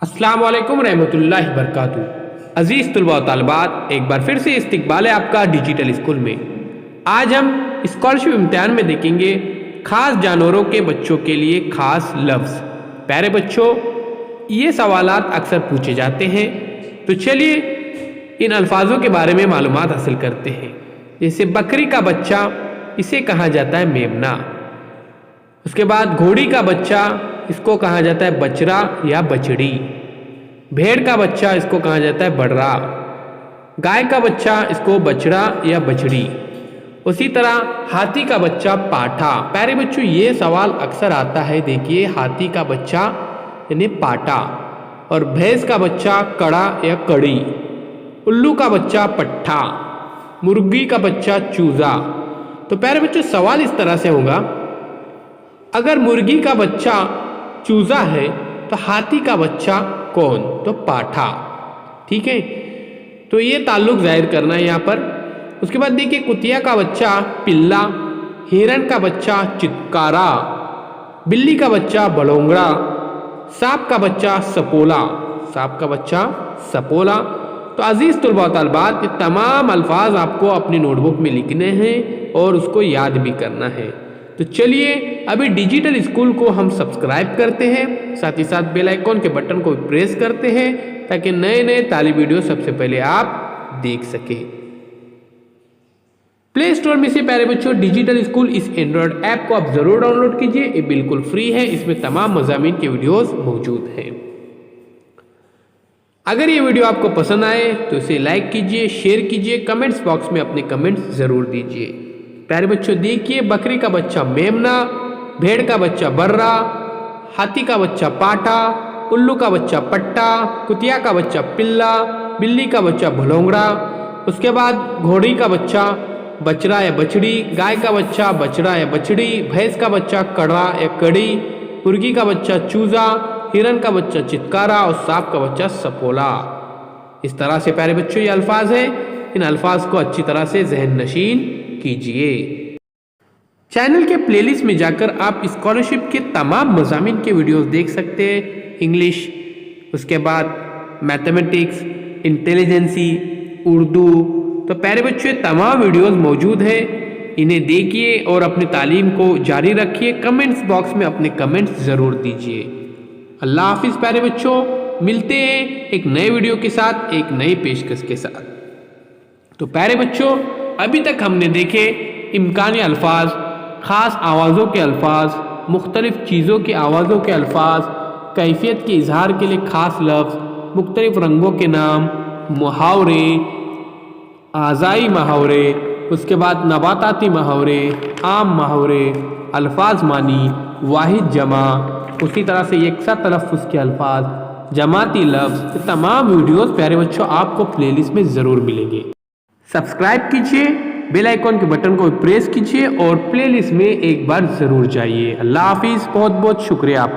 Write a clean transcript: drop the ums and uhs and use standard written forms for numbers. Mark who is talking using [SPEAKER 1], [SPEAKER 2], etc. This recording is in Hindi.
[SPEAKER 1] अस्सलाम वालेकुम रहमतुल्लाहि बरकातहू। अज़ीज़ तलबा व तालिबात, एक बार फिर से इस्तकबाल है आपका डिजिटल स्कूल में। आज हम स्कॉलरशिप इम्तिहान में देखेंगे ख़ास जानवरों के बच्चों के लिए ख़ास लफ्ज़। प्यारे बच्चों, ये सवालात अक्सर पूछे जाते हैं, तो चलिए इन अल्फाजों के बारे में मालूमात हासिल करते हैं। जैसे बकरी का बच्चा, इसे कहा जाता है मेमना। उसके बाद घोड़ी का बच्चा, इसको कहा जाता है बछड़ा या बछड़ी। भेड़ का बच्चा, इसको कहा जाता है बड़रा। गाय का बच्चा, इसको बछड़ा या बछड़ी। उसी तरह हाथी का बच्चा पाठा। प्यारे बच्चों, ये सवाल अक्सर आता है, देखिए हाथी का बच्चा यानी पाठा। और भैंस का बच्चा कड़ा या कड़ी। उल्लू का बच्चा पट्ठा। मुर्गी का बच्चा चूजा। तो प्यारे बच्चों, सवाल इस तरह से होगा, अगर मुर्गी का बच्चा चूजा है तो हाथी का बच्चा कौन? तो पाठा। ठीक है, तो ये ताल्लुक जाहिर करना है यहाँ पर। उसके बाद देखिए कुतिया का बच्चा पिल्ला, हिरण का बच्चा चित्कारा, बिल्ली का बच्चा बलौंगड़ा, सांप का बच्चा सपोला। सांप का बच्चा सपोला। तो अजीज़ तलबा व तालिबात, ये तमाम अल्फाज आपको अपनी नोटबुक में लिखने हैं और उसको याद भी करना है। तो चलिए अभी डिजिटल स्कूल को हम सब्सक्राइब करते हैं, साथ ही साथ बेल आइकॉन के बटन को प्रेस करते हैं ताकि नए नए तालीम वीडियो सबसे पहले आप देख सकें। प्ले स्टोर में से प्यारे बच्चों डिजिटल स्कूल इस एंड्रॉयड ऐप को आप जरूर डाउनलोड कीजिए। ये बिल्कुल फ्री है, इसमें तमाम मज़ामीन के वीडियोस मौजूद हैं। अगर ये वीडियो आपको पसंद आए तो इसे लाइक कीजिए, शेयर कीजिए, कमेंट्स बॉक्स में अपने कमेंट्स जरूर दीजिए। प्यारे बच्चों देखिए, बकरी का बच्चा मेमना, भेड़ का बच्चा बर्रा, हाथी का बच्चा पाठा, उल्लू का बच्चा पट्टा, कुतिया का बच्चा पिल्ला, बिल्ली का बच्चा भलौंगड़ा। उसके बाद घोड़ी का बच्चा बछड़ा या बछड़ी, गाय का बच्चा बछड़ा या बछड़ी, भैंस का बच्चा कड़ा या कड़ी, मुर्गी का बच्चा चूजा, हिरन का बच्चा चित्कारा और सांप का बच्चा सपोला। इस तरह से प्यारे बच्चों ये अल्फाज हैं, इन अल्फाज को अच्छी तरह से जहन नशीन कीजिए। चैनल के प्लेलिस्ट में जाकर आप स्कॉलरशिप के तमाम मज़ामीन के वीडियोस देख सकते हैं। इंग्लिश, उसके बाद मैथमेटिक्स, इंटेलिजेंसी, उर्दू। तो प्यारे बच्चों तमाम वीडियोस मौजूद हैं, इन्हें देखिए और अपनी तालीम को जारी रखिए। कमेंट्स बॉक्स में अपने कमेंट्स ज़रूर दीजिए। अल्लाह हाफिज़ प्यारे बच्चों, मिलते हैं एक नए वीडियो के साथ, एक नई पेशकश के साथ। तो प्यारे बच्चों, अभी तक हमने देखे इम्कानी अल्फाज, ख़ास आवाज़ों के अल्फाज, मुख्तलिफ़ चीज़ों की आवाज़ों के अल्फाज, कैफियत के इजहार के लिए ख़ास लफ्ज़, मुख्तलिफ़ रंगों के नाम, मुहावरे, आज़ाई मुहावरे, उसके बाद नबाताती मुहावरे, आम मुहावरे, अल्फाज मानी, वाहिद जमा, उसी तरह से यकसा तलफ़्फ़ुज़ के अल्फाज, जमाती लफ्ज़। तमाम वीडियोस प्यारे बच्चों आपको प्लेलिस्ट में ज़रूर मिलेंगे। सब्सक्राइब कीजिए, बेल आइकॉन के बटन को प्रेस कीजिए और प्लेलिस्ट में एक बार ज़रूर जाइए। अल्लाह हाफिज़, बहुत बहुत शुक्रिया।